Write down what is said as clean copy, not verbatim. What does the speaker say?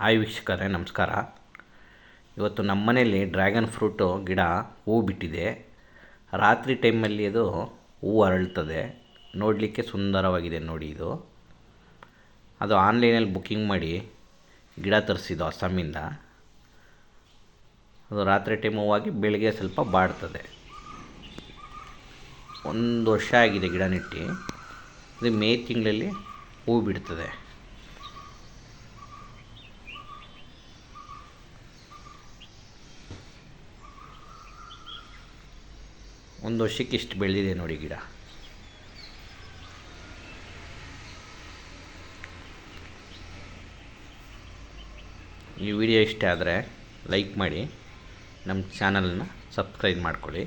Hi ವೀಕ್ಷಕರೇ, ನಮಸ್ಕಾರ. ಇವತ್ತು ನಮ್ಮ ಮನೆಯಲ್ಲಿ ಡ್ರ್ಯಾಗನ್ ಫ್ರೂಟು ಗಿಡ ಹೂವು ಬಿಟ್ಟಿದೆ. ರಾತ್ರಿ ಟೈಮಲ್ಲಿ ಅದು ಹೂವು ಅರಳ್ತದೆ. ನೋಡಲಿಕ್ಕೆ ಸುಂದರವಾಗಿದೆ ನೋಡಿ. ಅದು ಆನ್ಲೈನಲ್ಲಿ ಬುಕ್ಕಿಂಗ್ ಮಾಡಿ ಗಿಡ ತರಿಸಿದ್ದು ಅಸ್ಸಾಮಿಂದ. ಅದು ರಾತ್ರಿ ಟೈಮ್ ಹೂವಾಗಿ ಬೆಳಗ್ಗೆ ಸ್ವಲ್ಪ ಬಾಡ್ತದೆ. 1 ವರ್ಷ ಆಗಿದೆ ಗಿಡ ನೆಟ್ಟು. ಇದು ಮೇ ತಿಂಗಳಲ್ಲಿ ಹೂವು ಬಿಡ್ತದೆ. ಒಂದು ವರ್ಷಕ್ಕೆ ಇಷ್ಟು ಬೆಳೆದಿದೆ ನೋಡಿ ಗಿಡ. ಈ ವಿಡಿಯೋ ಇಷ್ಟ ಆದರೆ ಲೈಕ್ ಮಾಡಿ, ನಮ್ಮ ಚಾನಲನ್ನು ಸಬ್ಸ್ಕ್ರೈಬ್ ಮಾಡ್ಕೊಳ್ಳಿ.